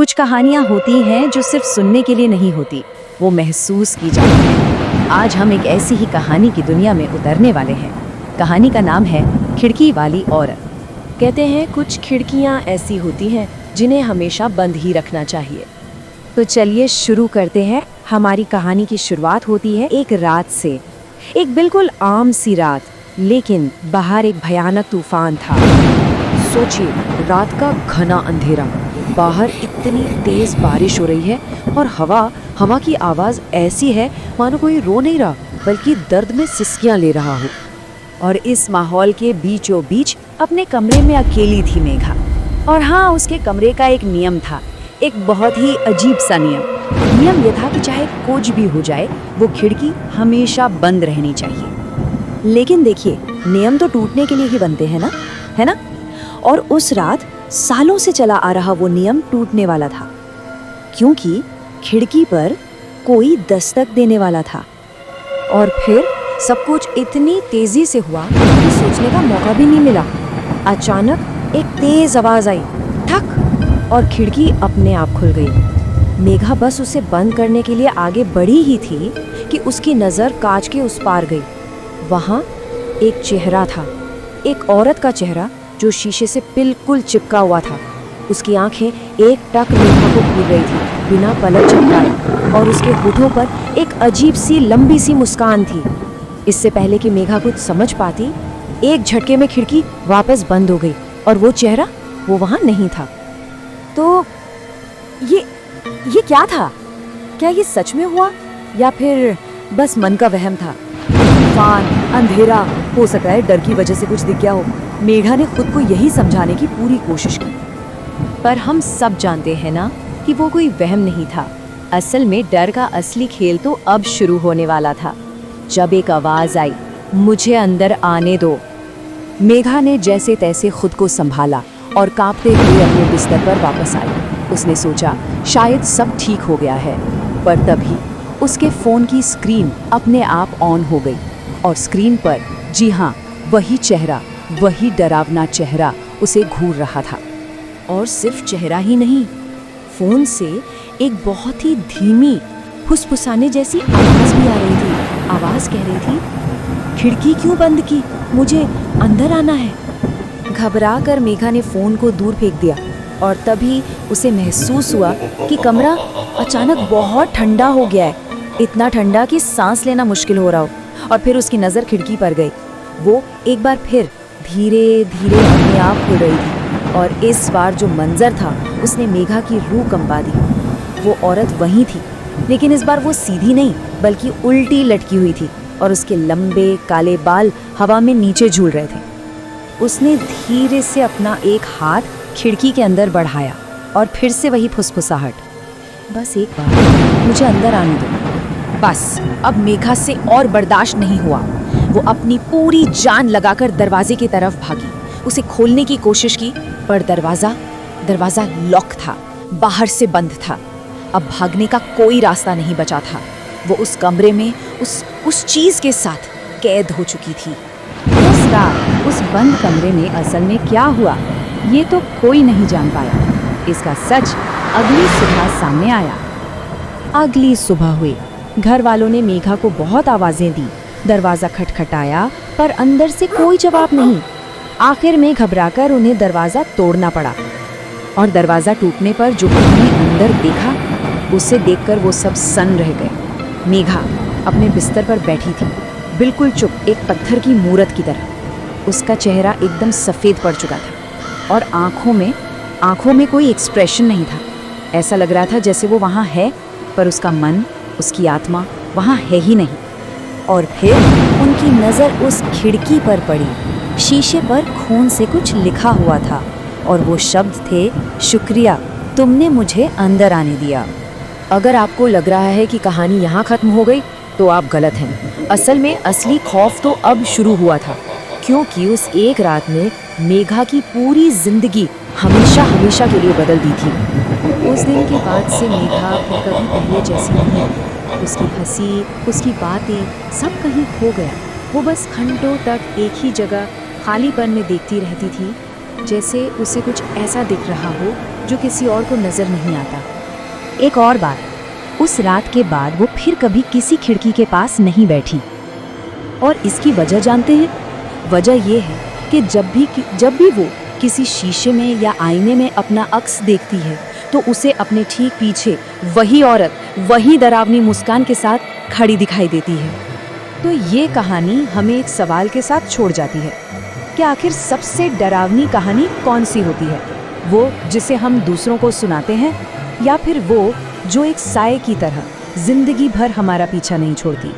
कुछ कहानियाँ होती हैं जो सिर्फ सुनने के लिए नहीं होती, वो महसूस की जाती हैं। आज हम एक ऐसी ही कहानी की दुनिया में उतरने वाले हैं। कहानी का नाम है खिड़की वाली औरत। कहते हैं कुछ खिड़कियां ऐसी होती हैं जिन्हें हमेशा बंद ही रखना चाहिए। तो चलिए शुरू करते हैं। हमारी कहानी की शुरुआत होती है एक रात से। एक बिल्कुल आम सी रात, लेकिन बाहर एक भयानक तूफान था। सोचिए, रात का घना अंधेरा, बाहर इतनी तेज बारिश हो रही है और हवा की आवाज ऐसी है मानो कोई रो नहीं रहा बल्कि दर्द में सिसकियां ले रहा हो। और इस माहौल के बीचों बीच अपने कमरे में अकेली थी मेघा। और हाँ, उसके कमरे का एक नियम था, एक बहुत ही अजीब सा नियम यह था कि चाहे कुछ भी हो जाए, वो खिड़की हमेशा बंद रहनी चाहिए। लेकिन देखिए, नियम तो टूटने के लिए ही बनते हैं ना, है ना? और उस रात सालों से चला आ रहा वो नियम टूटने वाला था, क्योंकि खिड़की पर कोई दस्तक देने वाला था। और फिर सब कुछ इतनी तेजी से हुआ कि सोचने का मौका भी नहीं मिला। अचानक एक तेज आवाज आई, ठक, और खिड़की अपने आप खुल गई। मेघा बस उसे बंद करने के लिए आगे बढ़ी ही थी कि उसकी नजर कांच के उस पार गई। वहां एक चेहरा था, एक औरत का चेहरा जो शीशे से बिल्कुल चिपका हुआ था। उसकी आंखें एक टक मेघा को घूर रही थी बिना पलक झपकाए, और उसके होठों पर एक अजीब सी लंबी सी मुस्कान थी। इससे पहले कि मेघा कुछ समझ पाती, एक झटके में खिड़की वापस बंद हो गई और वो चेहरा वो वहां नहीं था। तो ये क्या था? क्या ये सच में हुआ या फिर बस मन का वहम था? तूफान, अंधेरा, हो सकता है डर की वजह से कुछ दिख गया हो। मेघा ने खुद को यही समझाने की पूरी कोशिश की, पर हम सब जानते हैं ना कि वो कोई वहम नहीं था। असल में डर का असली खेल तो अब शुरू होने वाला था, जब एक आवाज आई, मुझे अंदर आने दो। मेघा ने जैसे तैसे खुद को संभाला और कांपते हुए अपने बिस्तर पर वापस आई। उसने सोचा शायद सब ठीक हो गया है, पर तभी उसके फोन की स्क्रीन अपने आप ऑन हो गई और स्क्रीन पर, जी हाँ, वही चेहरा, वही डरावना चेहरा उसे घूर रहा था। और सिर्फ चेहरा ही नहीं, फोन से एक बहुत ही धीमी फुसफुसाने जैसी आवाज भी आ रही थी। आवाज कह रही थी, खिड़की क्यों बंद की, मुझे अंदर आना है। घबरा कर मेघा ने फोन को दूर फेंक दिया और तभी उसे महसूस हुआ कि कमरा अचानक बहुत ठंडा हो गया है, इतना ठंडा कि सांस लेना मुश्किल हो रहा हो। और फिर उसकी नजर खिड़की पर गई। वो एक बार फिर धीरे धीरे अपने आप खुल रही थी, और इस बार जो मंजर था उसने मेघा की रूह कंपा दी। वो औरत वहीं थी, लेकिन इस बार वो सीधी नहीं बल्कि उल्टी लटकी हुई थी, और उसके लंबे काले बाल हवा में नीचे झूल रहे थे। उसने धीरे से अपना एक हाथ खिड़की के अंदर बढ़ाया और फिर से वही फुसफुसाहट, बस एक बार मुझे अंदर आने दो। बस अब मेघा से और बर्दाश्त नहीं हुआ। वो अपनी पूरी जान लगाकर दरवाजे की तरफ भागी। उसे खोलने की कोशिश की, पर दरवाजा लॉक था, बाहर से बंद था। अब भागने का कोई रास्ता नहीं बचा था। वो उस कमरे में उस चीज के साथ कैद हो चुकी थी। उस रात उस बंद कमरे में असल में क्या हुआ, ये तो कोई नहीं जान पाया। इसका सच अगली सुबह सामने आया। अगली सुबह हुई। घर वालों ने मेघा को बहुत आवाजें दी, दरवाजा खटखटाया, पर अंदर से कोई जवाब नहीं। आखिर में घबराकर उन्हें दरवाजा तोड़ना पड़ा, और दरवाजा टूटने पर जो उन्होंने अंदर देखा, उसे देखकर वो सब सन्न रह गए। मेघा अपने बिस्तर पर बैठी थी, बिल्कुल चुप, एक पत्थर की मूरत की तरह। उसका चेहरा एकदम सफेद पड़ चुका था और आंखों में कोई एक्सप्रेशन नहीं था। ऐसा लग रहा था जैसे वो वहाँ है, पर उसका मन, उसकी आत्मा वहाँ है ही नहीं। और फिर उनकी नज़र उस खिड़की पर पड़ी। शीशे पर खून से कुछ लिखा हुआ था, और वो शब्द थे, शुक्रिया, तुमने मुझे अंदर आने दिया। अगर आपको लग रहा है कि कहानी यहाँ खत्म हो गई, तो आप गलत हैं। असल में असली खौफ तो अब शुरू हुआ था, क्योंकि उस एक रात ने मेघा की पूरी जिंदगी हमेशा के लिए बदल दी थी। उस दिन के बाद से मेघा फिर कभी पहले जैसी नहीं। उसकी हंसी, उसकी बातें, सब कहीं खो गया। वो बस घंटों तक एक ही जगह खालीपन में देखती रहती थी, जैसे उसे कुछ ऐसा दिख रहा हो जो किसी और को नजर नहीं आता। एक और बात, उस रात के बाद वो फिर कभी किसी खिड़की के पास नहीं बैठी। और इसकी वजह जानते हैं? वजह ये है कि जब भी वो किसी शीशे में या आईने में अपना अक्स देखती है तो उसे अपने ठीक पीछे वही औरत वही डरावनी मुस्कान के साथ खड़ी दिखाई देती है। तो ये कहानी हमें एक सवाल के साथ छोड़ जाती है कि आखिर सबसे डरावनी कहानी कौन सी होती है? वो जिसे हम दूसरों को सुनाते हैं, या फिर वो जो एक साए की तरह जिंदगी भर हमारा पीछा नहीं छोड़ती?